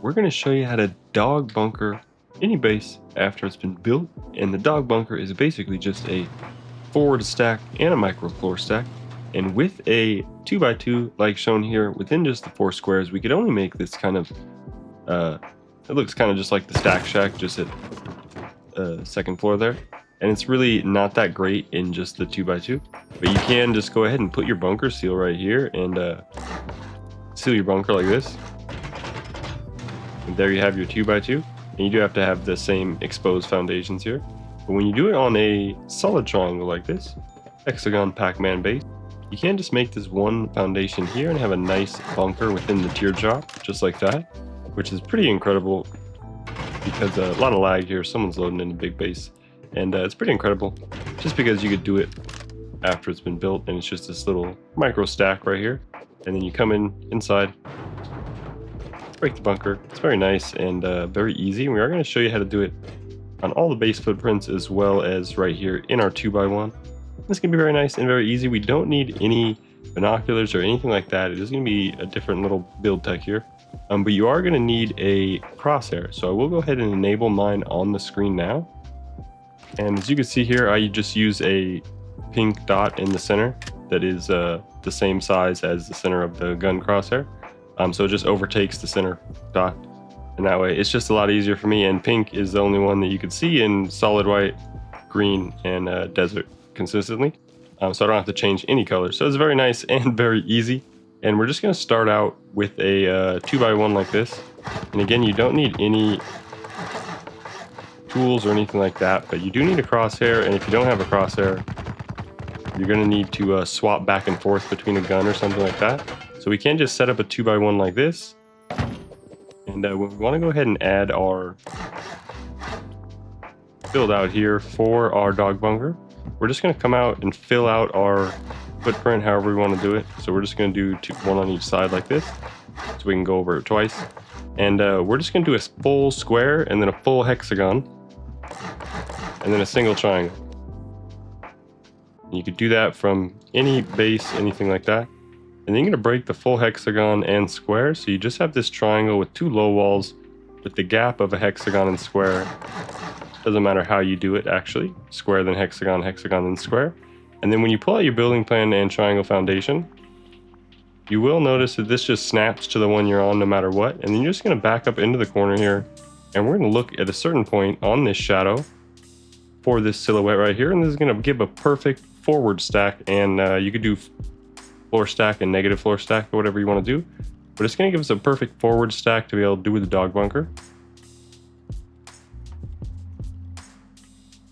we're going to show you how to dog bunker any base after it's been built. And the dog bunker is basically just a forward stack and a micro floor stack. And with a 2x2 like shown here within just the 4 squares, we could only make this kind of it looks kind of just like the stack shack, just at second floor there. And it's really not that great in just the 2x2, but you can just go ahead and put your bunker seal right here and seal your bunker like this. And there you have your 2x2, and you do have to have the same exposed foundations here. But when you do it on a solid triangle like this, Hexagon Pac-Man base, you can just make this one foundation here and have a nice bunker within the teardrop, just like that, which is pretty incredible because a lot of lag here. Someone's loading in a big base, and it's pretty incredible just because you could do it after it's been built, and it's just this little micro stack right here. And then you come inside, break the bunker. It's very nice and very easy. And we are going to show you how to do it on all the base footprints as well as right here in our 2x1. This can be very nice and very easy. We don't need any binoculars or anything like that. It is going to be a different little build tech here. But you are going to need a crosshair. So I will go ahead and enable mine on the screen now. And as you can see here, I just use a pink dot in the center that is the same size as the center of the gun crosshair. So it just overtakes the center dot. And that way it's just a lot easier for me. And pink is the only one that you can see in solid white, green, and desert consistently. So I don't have to change any color. So it's very nice and very easy. And we're just going to start out with a 2x1 like this. And again, you don't need any tools or anything like that, but you do need a crosshair. And if you don't have a crosshair, you're going to need to swap back and forth between a gun or something like that. So we can just set up a 2x1 like this. And we want to go ahead and add our build out here for our dog bunker. We're just going to come out and fill out our footprint however we want to do it. So we're just going to do one on each side like this, so we can go over it twice. And we're just going to do a full square and then a full hexagon and then a single triangle. And you could do that from any base, anything like that. And then you're going to break the full hexagon and square. So you just have this triangle with 2 low walls with the gap of a hexagon and square. Doesn't matter how you do it, actually. Square, then hexagon, hexagon, then square. And then when you pull out your building plan and triangle foundation, you will notice that this just snaps to the one you're on no matter what. And then you're just going to back up into the corner here. And we're going to look at a certain point on this shadow for this silhouette right here. And this is going to give a perfect forward stack. And you could do floor stack and negative floor stack or whatever you want to do. But it's going to give us a perfect forward stack to be able to do with the dog bunker.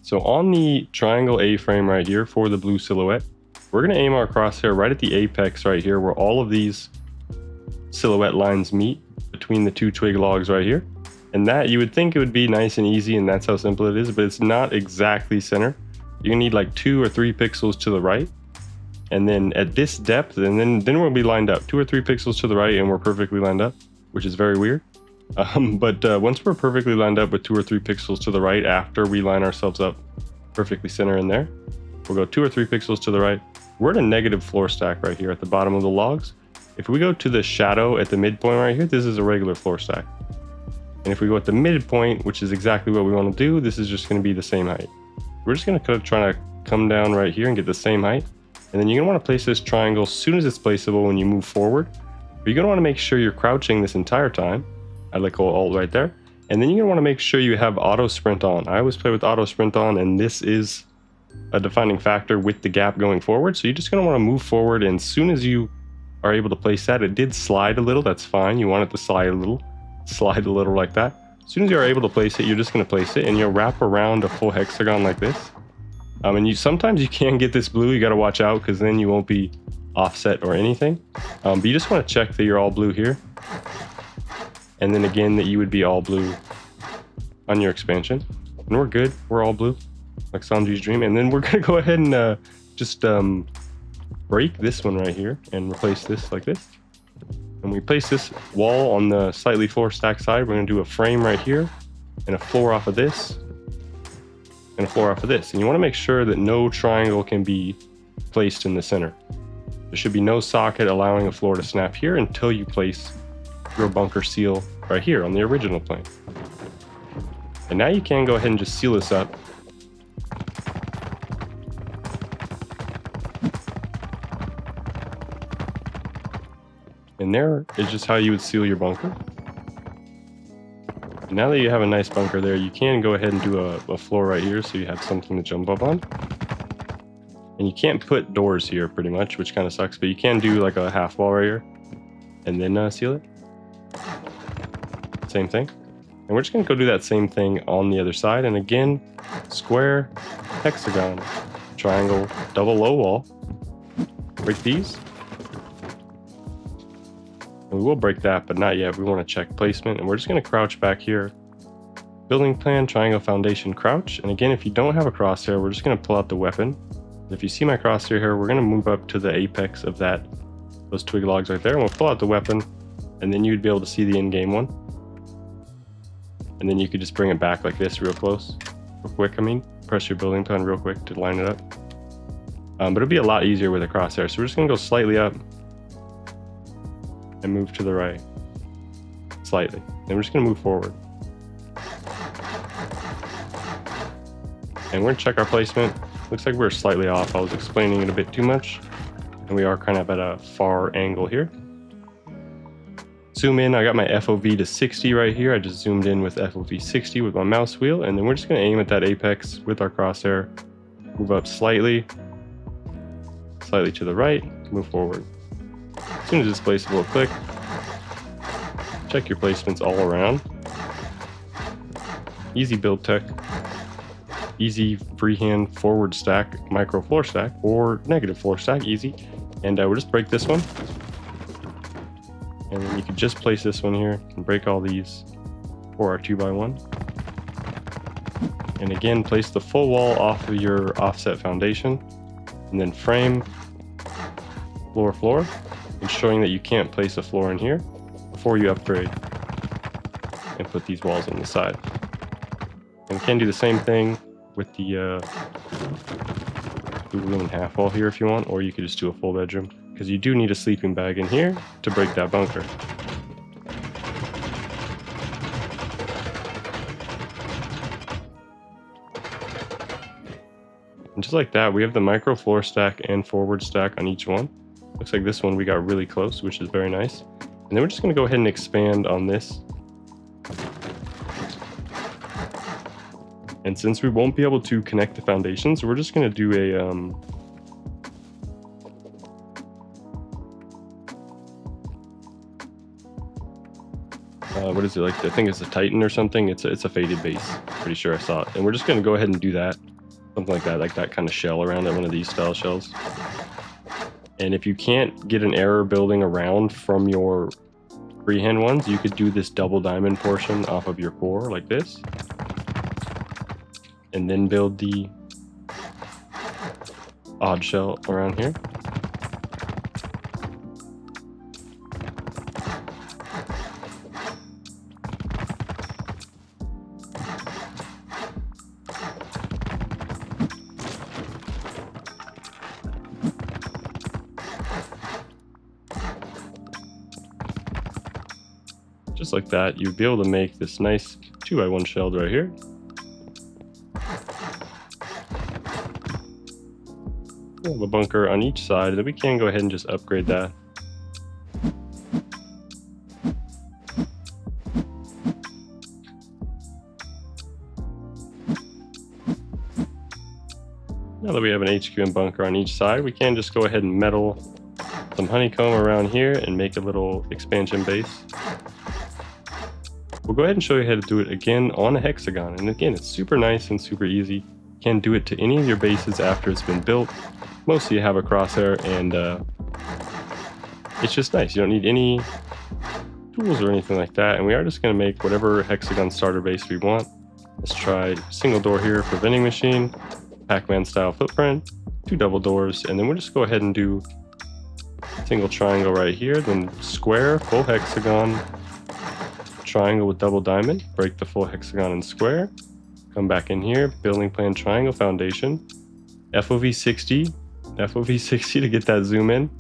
So on the triangle A-frame right here for the blue silhouette, we're going to aim our crosshair right at the apex right here where all of these silhouette lines meet between the 2 twig logs right here. And that, you would think it would be nice and easy, and that's how simple it is, but it's not exactly center. You're going to need like 2 or 3 pixels to the right. And then at this depth, and then we'll be lined up 2 or 3 pixels to the right, and we're perfectly lined up, which is very weird. But once we're perfectly lined up with 2 or 3 pixels to the right after we line ourselves up perfectly center in there, we'll go 2 or 3 pixels to the right. We're at a negative floor stack right here at the bottom of the logs. If we go to the shadow at the midpoint right here, this is a regular floor stack. And if we go at the midpoint, which is exactly what we want to do, this is just going to be the same height. We're just going to try to come down right here and get the same height. And then you're going to want to place this triangle as soon as it's placeable when you move forward. But you're going to want to make sure you're crouching this entire time. I like Alt right there. And then you're going to want to make sure you have auto sprint on. I always play with auto sprint on, and this is a defining factor with the gap going forward. So you're just going to want to move forward, and as soon as you are able to place that, it did slide a little, that's fine. You want it to slide a little like that. As soon as you're able to place it, you're just going to place it, and you'll wrap around a full hexagon like this. And sometimes you can get this blue. You got to watch out because then you won't be offset or anything. But you just want to check that you're all blue here. And then again, that you would be all blue on your expansion. And we're good. We're all blue, like Sanji's dream. And then we're going to go ahead and just break this one right here and replace this like this. And we place this wall on the slightly floor stack side. We're going to do a frame right here and a floor off of this and a floor off of this. And you want to make sure that no triangle can be placed in the center. There should be no socket allowing a floor to snap here until you place your bunker seal right here on the original plane. And now you can go ahead and just seal this up. And there is just how you would seal your bunker. Now that you have a nice bunker there, you can go ahead and do a floor right here so you have something to jump up on. And you can't put doors here pretty much, which kind of sucks, but you can do like a half wall right here and then seal it. Same thing. And we're just going to go do that same thing on the other side. And again, square, hexagon, triangle, double low wall. Break these. And we will break that, but not yet. We want to check placement. And we're just going to crouch back here. Building plan, triangle, foundation, crouch. And again, if you don't have a crosshair, we're just going to pull out the weapon. If you see my crosshair here, we're going to move up to the apex of those twig logs right there. And we'll pull out the weapon. And then you'd be able to see the in-game one. And then you could just bring it back like this real quick. Press your building plan real quick to line it up. But it'll be a lot easier with a crosshair. So we're just gonna go slightly up and move to the right, slightly. Then we're just gonna move forward. And we're gonna check our placement. Looks like we're slightly off. I was explaining it a bit too much. And we are kind of at a far angle here. Zoom in, I got my FOV to 60 right here. I just zoomed in with FOV 60 with my mouse wheel, and then we're just gonna aim at that apex with our crosshair. Move up slightly to the right, move forward. As soon as it's placed, we'll click. Check your placements all around. Easy build tech. Easy freehand forward stack, micro floor stack, or negative floor stack, easy. And we'll just break this one. And then you can just place this one here and break all these for our 2x1. And again, place the full wall off of your offset foundation. And then frame, floor, ensuring that you can't place a floor in here before you upgrade and put these walls on the side. And we can do the same thing with the room and half wall here if you want, or you could just do a full bedroom, because you do need a sleeping bag in here to break that bunker. And just like that, we have the micro floor stack and forward stack on each one. Looks like this one we got really close, which is very nice. And then we're just going to go ahead and expand on this. And since we won't be able to connect the foundations, we're just going to do a what is it, like, I think it's a Titan or something. It's a faded base, pretty sure I saw it. And we're just going to go ahead and do that, something like that kind of shell around it, one of these style shells. And if you can't get an error building around from your freehand ones, you could do this double diamond portion off of your core like this, and then build the odd shell around here. Just like that, you'd be able to make this nice 2x1 shell right here. We have a bunker on each side that we can go ahead and just upgrade that. Now that we have an HQ and bunker on each side, we can just go ahead and metal some honeycomb around here and make a little expansion base. We'll go ahead and show you how to do it again on a hexagon. And again, it's super nice and super easy. You can do it to any of your bases after it's been built. Mostly you have a crosshair, and it's just nice. You don't need any tools or anything like that. And we are just going to make whatever hexagon starter base we want. Let's try single door here for vending machine, Pac-Man style footprint, 2 double doors, and then we'll just go ahead and do single triangle right here, then square, full hexagon, triangle with double diamond, break the full hexagon and square, come back in here, building plan, triangle, foundation, FOV 60 to get that zoom in,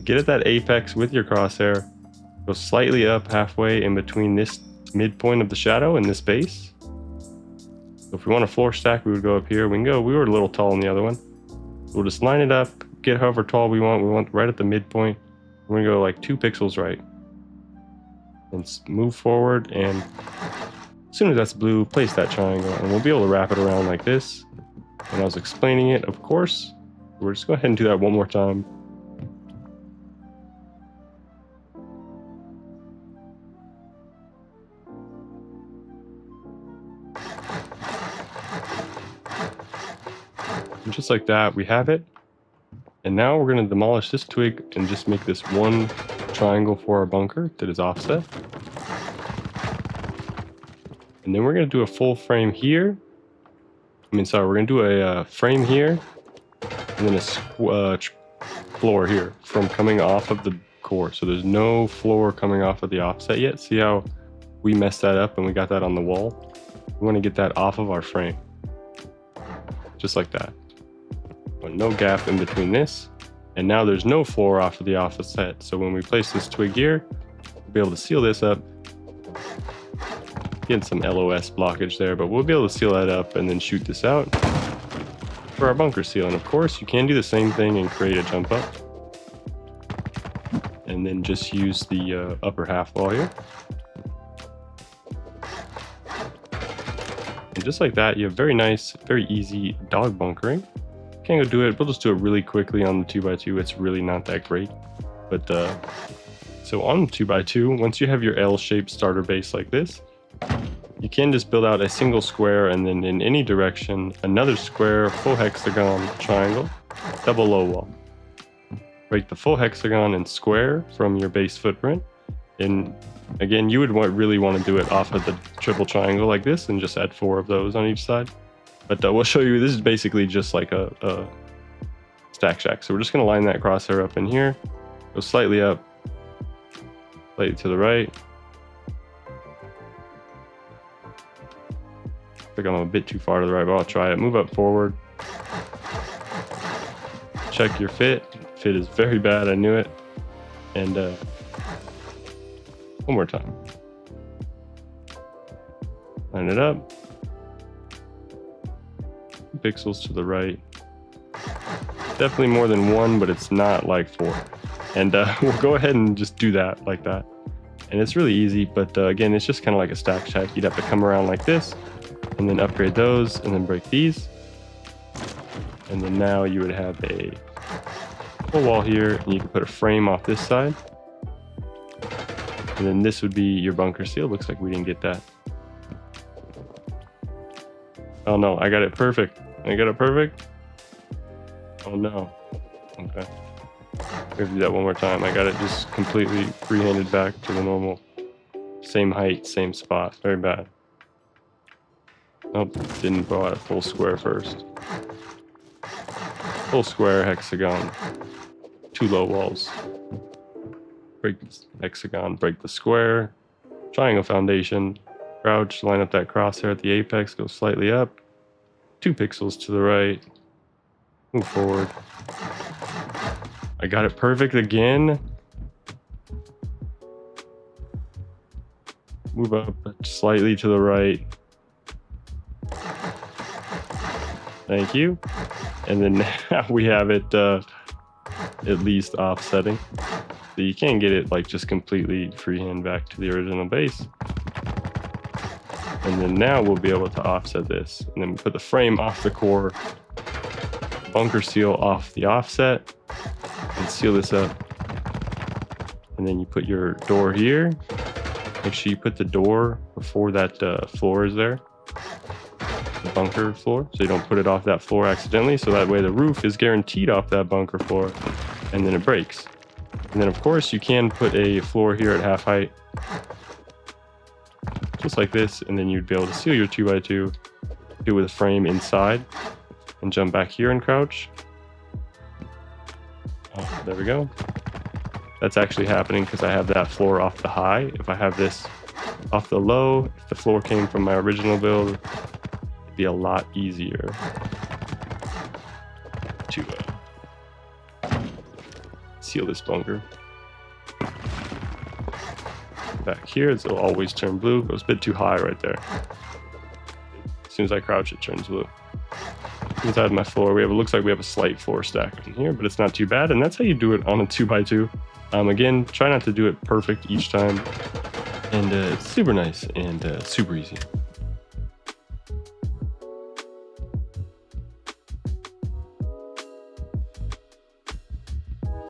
get at that apex with your crosshair, Go slightly up halfway in between this midpoint of the shadow and this base. So if we want a floor stack, we would go up here. We were a little tall in the other one. We'll just line it up, get however tall we want. We want right at the midpoint. We're gonna go like 2 pixels right. And move forward, and as soon as that's blue, place that triangle, and we'll be able to wrap it around like this. And I was explaining it, of course. We're just go ahead and do that one more time. And just like that, we have it. And now we're going to demolish this twig and just make this one triangle for our bunker that is offset. And then we're going to do a full frame here. We're going to do a frame here, and then a floor here from coming off of the core. So there's no floor coming off of the offset yet. See how we messed that up and we got that on the wall? We want to get that off of our frame. Just like that. No gap in between this. And now there's no floor off of the offset. So when we place this twig here, we'll be able to seal this up. Getting some LOS blockage there, but we'll be able to seal that up and then shoot this out for our bunker seal. And of course, you can do the same thing and create a jump up. And then just use the upper half wall here. And just like that, you have very nice, very easy dog bunkering. Can't go do it. We'll just do it really quickly on the 2x2. It's really not that great. But so on the 2x2, once you have your L-shaped starter base like this, you can just build out a single square and then in any direction, another square, full hexagon, triangle, double low wall. Break the full hexagon and square from your base footprint. And again, you would really want to do it off of the triple triangle like this and just add 4 of those on each side. But we'll show you, this is basically just like a stack shack. So we're just going to line that crosshair up in here, go slightly up, slightly to the right. I think I'm a bit too far to the right, but I'll try it. Move up forward. Check your fit. Fit is very bad, I knew it. And one more time. Line it up. 2 pixels to the right. Definitely more than 1, but it's not like 4. And we'll go ahead and just do that like that. And it's really easy, but again, it's just kind of like a stack shack. You'd have to come around like this, and then upgrade those, and then break these. And then now you would have a full wall here, and you can put a frame off this side. And then this would be your bunker seal. Looks like we didn't get that. Oh no, I got it perfect. I got it perfect. Oh no. Okay. I'm gonna do that one more time. I got it just completely free-handed back to the normal. Same height, same spot. Very bad. Oh, didn't go out a full square first. Full square, hexagon. 2 low walls. Break the hexagon, break the square. Triangle foundation. Crouch, line up that crosshair at the apex, go slightly up. 2 pixels to the right. Move forward. I got it perfect again. Move up slightly to the right. Thank you. And then now we have it at least offsetting. So you can't get it like just completely freehand back to the original base. And then now we'll be able to offset this. And then put the frame off the core, bunker seal off the offset, and seal this up. And then you put your door here. Make sure you put the door before that floor is there. The bunker floor, so you don't put it off that floor accidentally, so that way the roof is guaranteed off that bunker floor, and then it breaks. And then of course you can put a floor here at half height, just like this, and then you'd be able to seal your 2x2, do it with a frame inside, and jump back here and crouch. Oh, there we go. That's actually happening because I have that floor off the high. If I have this off the low, if the floor came from my original build, it'd be a lot easier to seal this bunker. back here, it'll always turn blue. It goes a bit too high right there. As soon as I crouch, it turns blue. Inside my floor, it looks like we have a slight floor stack in here, but it's not too bad. And that's how you do it on a 2x2. Again, try not to do it perfect each time. And it's super nice and super easy.